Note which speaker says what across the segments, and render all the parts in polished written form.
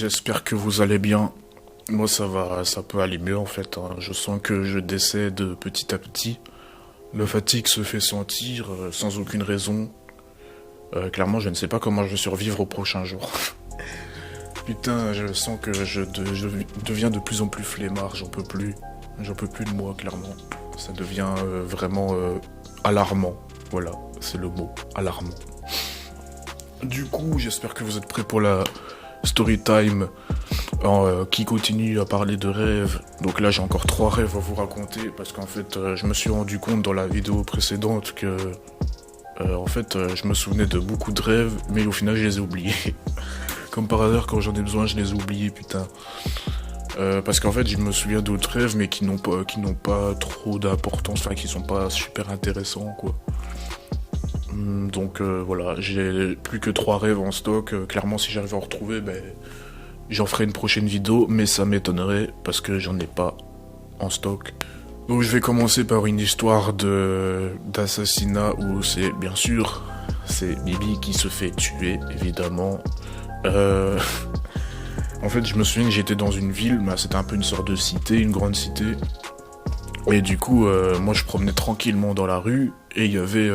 Speaker 1: j'espère que vous allez bien. Moi ça va, ça peut aller mieux en fait, hein. Je sens que je décède petit à petit. La fatigue se fait sentir sans aucune raison. Clairement je ne sais pas comment je vais survivre aux prochains jours. Putain, je sens que je deviens de plus en plus flemmard, j'en peux plus. J'en peux plus de moi, clairement. Ça devient vraiment alarmant. Voilà, c'est le mot, alarmant. Du coup, j'espère que vous êtes prêts pour la story time qui continue à parler de rêves. Donc là, j'ai encore 3 rêves à vous raconter parce qu'en fait, je me suis rendu compte dans la vidéo précédente que je me souvenais de beaucoup de rêves, mais au final, je les ai oubliés. Comme par hasard, quand j'en ai besoin, je les ai oubliés, putain. Parce qu'en fait, je me souviens d'autres rêves, mais qui n'ont pas trop d'importance, enfin, qui sont pas super intéressants, quoi. Donc voilà, j'ai plus que 3 rêves en stock. Clairement, si j'arrive à en retrouver, j'en ferai une prochaine vidéo, mais ça m'étonnerait parce que j'en ai pas en stock. Donc je vais commencer par une histoire d'assassinat où c'est bien sûr, c'est Bibi qui se fait tuer, évidemment. En fait, je me souviens que j'étais dans une ville, c'était un peu une sorte de cité, une grande cité. Et du coup, moi je promenais tranquillement dans la rue et il y avait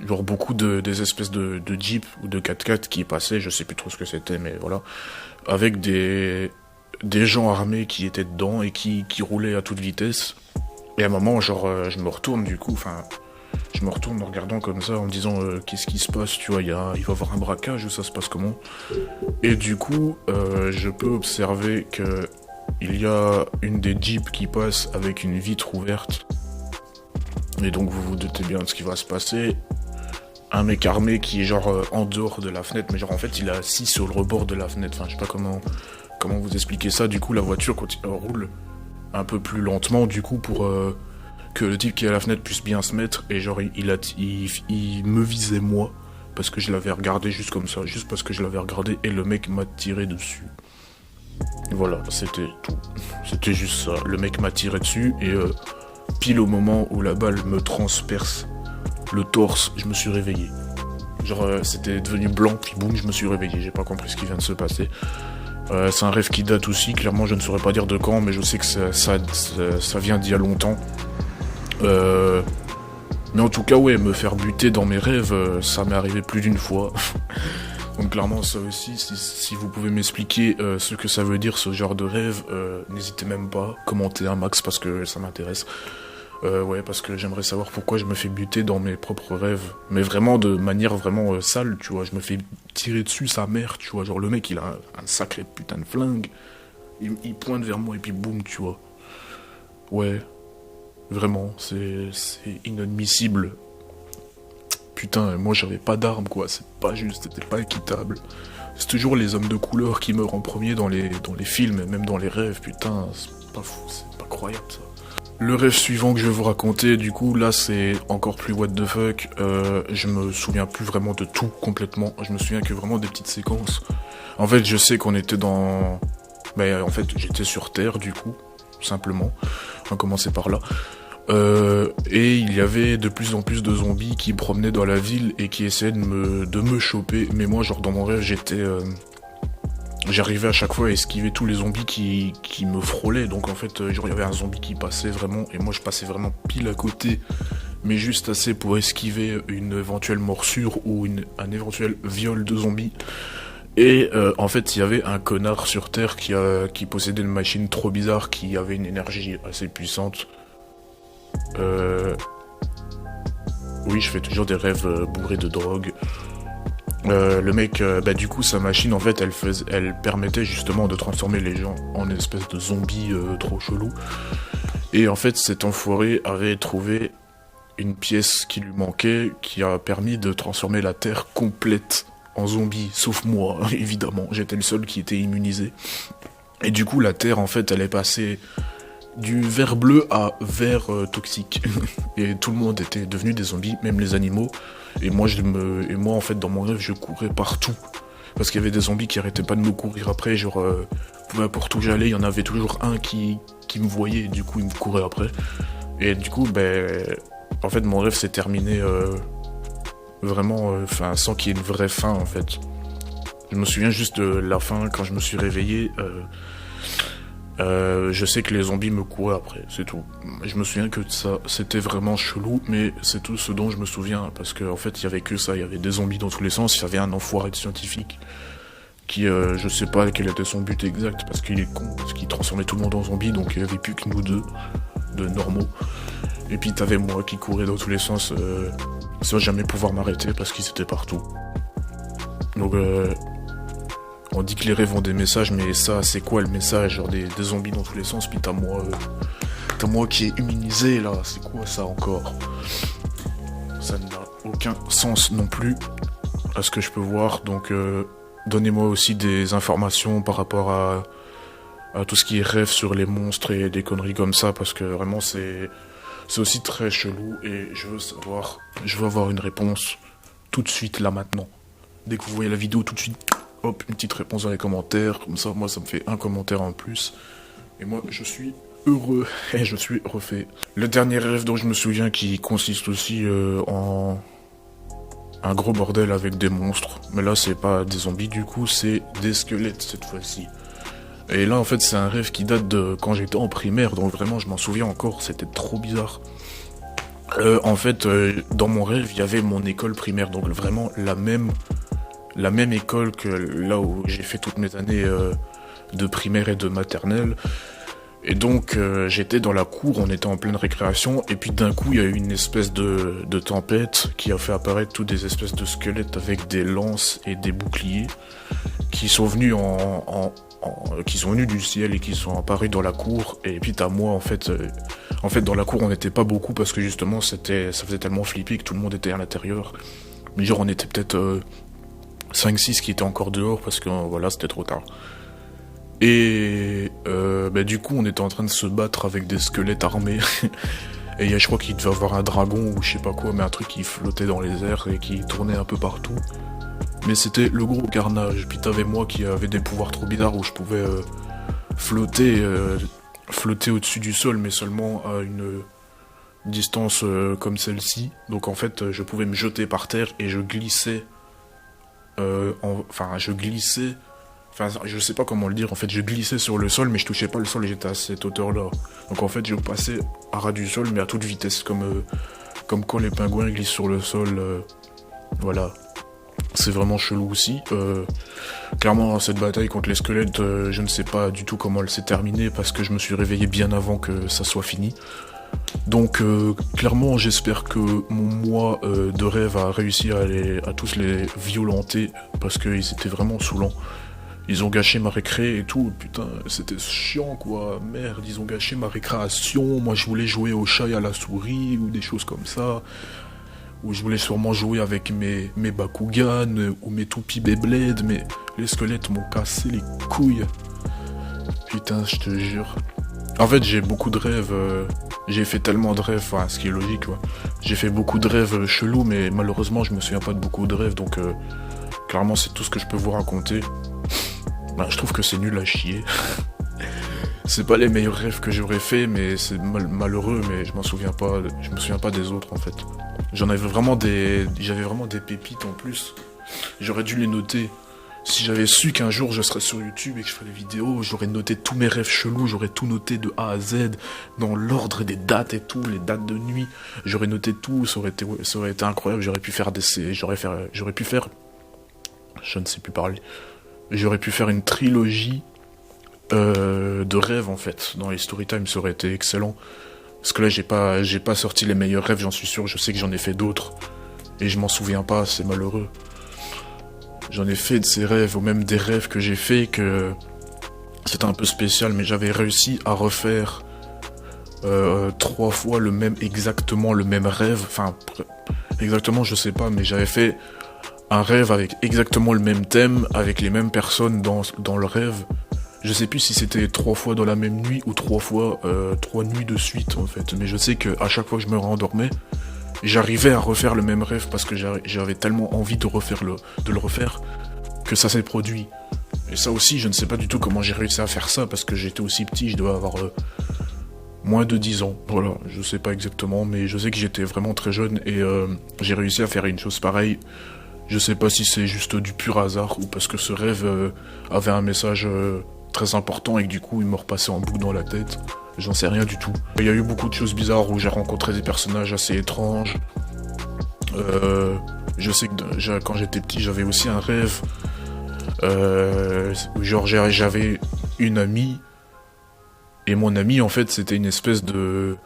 Speaker 1: genre beaucoup des espèces de Jeep ou de 4x4 qui passaient, je sais plus trop ce que c'était, mais voilà, avec des gens armés qui étaient dedans et qui roulaient à toute vitesse. Et à un moment, genre, je me retourne du coup, je me retourne en regardant comme ça, en me disant qu'est-ce qui se passe, tu vois, il va y avoir un braquage ou ça se passe comment? Et du coup, je peux observer que il y a une des Jeeps qui passe avec une vitre ouverte. Et donc vous vous doutez bien de ce qui va se passer. Un mec armé qui est genre en dehors de la fenêtre, mais genre en fait il est assis sur le rebord de la fenêtre. Enfin je sais pas comment vous expliquer ça. Du coup la voiture roule un peu plus lentement du coup pour que le type qui est à la fenêtre puisse bien se mettre. Et genre il me visait moi parce que je l'avais regardé juste comme ça, juste parce que je l'avais regardé et le mec m'a tiré dessus. Voilà, c'était tout. C'était juste ça. Le mec m'a tiré dessus et pile au moment où la balle me transperce le torse, je me suis réveillé. Genre c'était devenu blanc, puis boum, je me suis réveillé. J'ai pas compris ce qui vient de se passer. C'est un rêve qui date aussi, clairement je ne saurais pas dire de quand, mais je sais que ça vient d'il y a longtemps. Mais en tout cas ouais, me faire buter dans mes rêves, ça m'est arrivé plus d'une fois. Donc clairement ça aussi, si vous pouvez m'expliquer ce que ça veut dire ce genre de rêve, n'hésitez même pas, commentez un max parce que ça m'intéresse. Ouais, parce que j'aimerais savoir pourquoi je me fais buter dans mes propres rêves. Mais vraiment de manière vraiment sale, tu vois. Je me fais tirer dessus, sa mère, tu vois. Genre le mec, il a un sacré putain de flingue. Il pointe vers moi et puis boum, tu vois. Ouais, vraiment, c'est inadmissible. Putain, moi j'avais pas d'armes, quoi. C'est pas juste, c'était pas équitable. C'est toujours les hommes de couleur qui meurent en premier dans les films et même dans les rêves. Putain, c'est pas fou, c'est pas croyable ça. Le rêve suivant que je vais vous raconter, du coup, là, c'est encore plus what the fuck. Je me souviens plus vraiment de tout, complètement. Je me souviens que vraiment des petites séquences. En fait, je sais qu'on était dans... en fait, j'étais sur Terre, du coup, simplement. On va commencer par là. Et il y avait de plus en plus de zombies qui promenaient dans la ville et qui essayaient de me choper. Mais moi, genre, dans mon rêve, j'arrivais à chaque fois à esquiver tous les zombies qui me frôlaient. Donc en fait, genre il y avait un zombie qui passait vraiment, et moi je passais vraiment pile à côté, mais juste assez pour esquiver une éventuelle morsure ou un éventuel viol de zombie. Et en fait, il y avait un connard sur Terre qui possédait une machine trop bizarre, qui avait une énergie assez puissante. Oui, je fais toujours des rêves bourrés de drogue. Le mec, du coup, sa machine, en fait, elle permettait justement de transformer les gens en espèces de zombies trop chelous. Et en fait, cet enfoiré avait trouvé une pièce qui lui manquait, qui a permis de transformer la Terre complète en zombie, sauf moi, évidemment. J'étais le seul qui était immunisé. Et du coup, la Terre, en fait, elle est passée du vert bleu à vert toxique. Et tout le monde était devenu des zombies, même les animaux. Et moi, en fait, dans mon rêve, je courais partout. Parce qu'il y avait des zombies qui arrêtaient pas de me courir après. Genre, peu importe où j'allais, il y en avait toujours un qui me voyait. Et du coup, il me courait après. Et du coup, en fait, mon rêve s'est terminé vraiment, sans qu'il y ait une vraie fin, en fait. Je me souviens juste de la fin, quand je me suis réveillé, je sais que les zombies me couraient après, c'est tout. Je me souviens que ça, c'était vraiment chelou, mais c'est tout ce dont je me souviens, parce qu'en fait, il y avait que ça, il y avait des zombies dans tous les sens, il y avait un enfoiré de scientifique, qui, je sais pas quel était son but exact, parce qu'il est con, parce qu'il transformait tout le monde en zombie, donc il y avait plus que nous deux, de normaux. Et puis t'avais moi qui courais dans tous les sens, sans jamais pouvoir m'arrêter, parce qu'ils étaient partout. Donc, on dit que les rêves ont des messages, mais ça, c'est quoi le message? Genre des zombies dans tous les sens, puis t'as moi qui est immunisé, là, c'est quoi ça encore? Ça n'a aucun sens non plus, à ce que je peux voir, donc donnez-moi aussi des informations par rapport à tout ce qui est rêve sur les monstres et des conneries comme ça, parce que vraiment c'est aussi très chelou, et je veux avoir une réponse tout de suite, là, maintenant. Dès que vous voyez la vidéo, tout de suite, hop, une petite réponse dans les commentaires, comme ça, moi, ça me fait un commentaire en plus, et moi, je suis heureux, et je suis refait. Le dernier rêve dont je me souviens, qui consiste aussi en un gros bordel avec des monstres, mais là, c'est pas des zombies, du coup, c'est des squelettes, cette fois-ci. Et là, en fait, c'est un rêve qui date de quand j'étais en primaire, donc vraiment, je m'en souviens encore, c'était trop bizarre. En fait, dans mon rêve, il y avait mon école primaire, donc vraiment la même école que là où j'ai fait toutes mes années de primaire et de maternelle. Et donc, j'étais dans la cour, on était en pleine récréation, et puis d'un coup, il y a eu une espèce de tempête qui a fait apparaître toutes des espèces de squelettes avec des lances et des boucliers qui sont venus qui sont venus du ciel et qui sont apparus dans la cour. Et puis t'as moi, en fait, dans la cour, on n'était pas beaucoup parce que justement, ça faisait tellement flipper que tout le monde était à l'intérieur. Mais genre, on était peut-être 5-6 qui étaient encore dehors parce que voilà, c'était trop tard. Et du coup, on était en train de se battre avec des squelettes armés. Et je crois qu'il devait avoir un dragon ou je sais pas quoi, mais un truc qui flottait dans les airs et qui tournait un peu partout. Mais c'était le gros carnage. Puis t'avais moi qui avait des pouvoirs trop bizarres où je pouvais flotter au-dessus du sol, mais seulement à une distance comme celle-ci. Donc en fait, je pouvais me jeter par terre et je glissais. Je sais pas comment le dire. En fait, je glissais sur le sol, mais je touchais pas le sol et j'étais à cette hauteur-là. Donc en fait, je passais à ras du sol, mais à toute vitesse, comme quand les pingouins glissent sur le sol. Voilà. C'est vraiment chelou aussi. Clairement, cette bataille contre les squelettes, je ne sais pas du tout comment elle s'est terminée parce que je me suis réveillé bien avant que ça soit fini. Donc, clairement, j'espère que mon moi de rêve a réussi à tous les violenter parce qu'ils étaient vraiment saoulants. Ils ont gâché ma récré et tout, putain, c'était chiant quoi, merde, ils ont gâché ma récréation, moi je voulais jouer au chat et à la souris ou des choses comme ça. Où je voulais sûrement jouer avec mes Bakugan ou mes toupies Beyblade, mais les squelettes m'ont cassé les couilles. Putain, je te jure. En fait, j'ai beaucoup de rêves, j'ai fait tellement de rêves, enfin, ce qui est logique, quoi. J'ai fait beaucoup de rêves chelous, mais malheureusement, je me souviens pas de beaucoup de rêves, donc clairement, c'est tout ce que je peux vous raconter. Je trouve que c'est nul à chier. C'est pas les meilleurs rêves que j'aurais fait, mais c'est malheureux, mais je me souviens pas des autres, en fait. J'avais vraiment des pépites en plus. J'aurais dû les noter. Si j'avais su qu'un jour je serais sur YouTube et que je ferais des vidéos, j'aurais noté tous mes rêves chelous, j'aurais tout noté de A à Z, dans l'ordre des dates et tout, les dates de nuit. J'aurais noté tout, ça aurait été incroyable, j'aurais pu faire je ne sais plus parler. J'aurais pu faire une trilogie de rêves en fait. Dans les storytime, ça aurait été excellent. Parce que là, j'ai pas sorti les meilleurs rêves, j'en suis sûr. Je sais que j'en ai fait d'autres. Et je m'en souviens pas, c'est malheureux. J'en ai fait de ces rêves, ou même des rêves que j'ai fait que c'était un peu spécial, mais j'avais réussi à refaire 3 fois exactement le même rêve. Enfin, exactement, je sais pas, mais j'avais fait un rêve avec exactement le même thème, avec les mêmes personnes dans le rêve. Je sais plus si c'était 3 fois dans la même nuit ou 3 fois 3 nuits de suite en fait. Mais je sais que à chaque fois que je me rendormais, j'arrivais à refaire le même rêve parce que j'avais tellement envie de le refaire que ça s'est produit. Et ça aussi, je ne sais pas du tout comment j'ai réussi à faire ça parce que j'étais aussi petit, je devais avoir moins de 10 ans. Voilà, je sais pas exactement, mais je sais que j'étais vraiment très jeune et j'ai réussi à faire une chose pareille. Je sais pas si c'est juste du pur hasard ou parce que ce rêve avait un message très important et que du coup il me repassait en boucle dans la tête. J'en sais rien du tout. Il y a eu beaucoup de choses bizarres où j'ai rencontré des personnages assez étranges. Je sais que quand j'étais petit, j'avais aussi un rêve. Genre j'avais une amie. Et mon amie, en fait, c'était une espèce de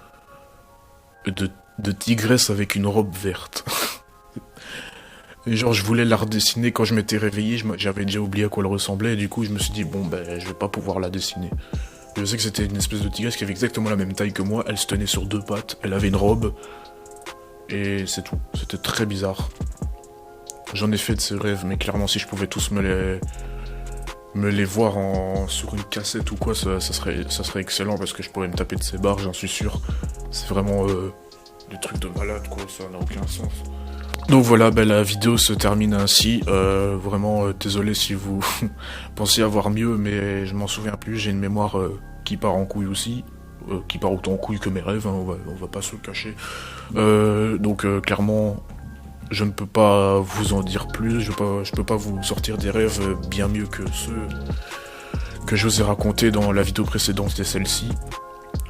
Speaker 1: tigresse avec une robe verte. Et genre, je voulais la redessiner quand je m'étais réveillé. J'avais déjà oublié à quoi elle ressemblait. Et du coup, je me suis dit, bon, ben, je vais pas pouvoir la dessiner. Je sais que c'était une espèce de tigresse qui avait exactement la même taille que moi. Elle se tenait sur 2 pattes. Elle avait une robe. Et c'est tout. C'était très bizarre. J'en ai fait de ces rêves, mais clairement, si je pouvais tous me les voir sur une cassette ou quoi, ça serait excellent parce que je pourrais me taper de ces barres, j'en suis sûr. C'est vraiment des trucs de malade, quoi, ça n'a aucun sens. Donc voilà, ben, la vidéo se termine ainsi. Vraiment, désolé si vous pensez avoir mieux, mais je m'en souviens plus. J'ai une mémoire qui part en couille aussi. Qui part autant en couille que mes rêves, hein, on va pas se le cacher. Donc clairement, je ne peux pas vous en dire plus, je peux pas vous sortir des rêves bien mieux que ceux que je vous ai racontés dans la vidéo précédente et celle-ci.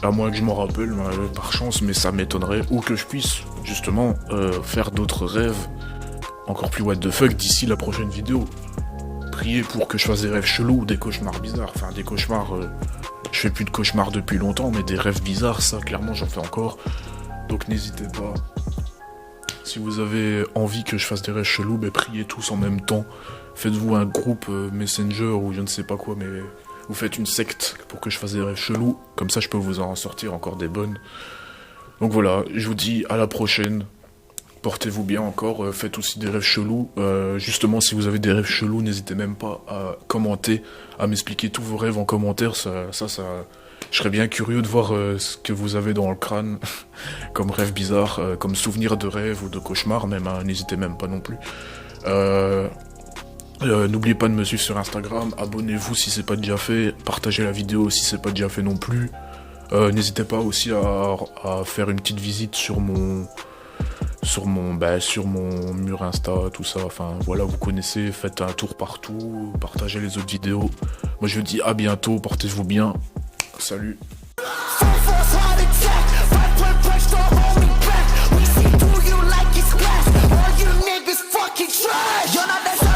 Speaker 1: À moins que je m'en rappelle, par chance, mais ça m'étonnerait. Ou que je puisse, justement, faire d'autres rêves encore plus what the fuck d'ici la prochaine vidéo. Priez pour que je fasse des rêves chelous, des cauchemars bizarres. Enfin, des cauchemars... je fais plus de cauchemars depuis longtemps, mais des rêves bizarres, ça, clairement, j'en fais encore. Donc n'hésitez pas. Si vous avez envie que je fasse des rêves chelous, ben priez tous en même temps. Faites-vous un groupe Messenger ou je ne sais pas quoi, mais vous faites une secte pour que je fasse des rêves chelous. Comme ça, je peux vous en sortir encore des bonnes. Donc voilà, je vous dis à la prochaine. Portez-vous bien encore. Faites aussi des rêves chelous. Justement, si vous avez des rêves chelous, n'hésitez même pas à commenter, à m'expliquer tous vos rêves en commentaire. Ça je serais bien curieux de voir ce que vous avez dans le crâne comme rêve bizarre, comme souvenir de rêve ou de cauchemar même, hein, n'hésitez même pas non plus. N'oubliez pas de me suivre sur Instagram, abonnez-vous si c'est pas déjà fait, partagez la vidéo si c'est pas déjà fait non plus. N'hésitez pas aussi à faire une petite visite sur mon mur Insta, tout ça, enfin voilà, vous connaissez, faites un tour partout, partagez les autres vidéos. Moi je vous dis à bientôt, portez-vous bien. Salut.
Speaker 2: You're not that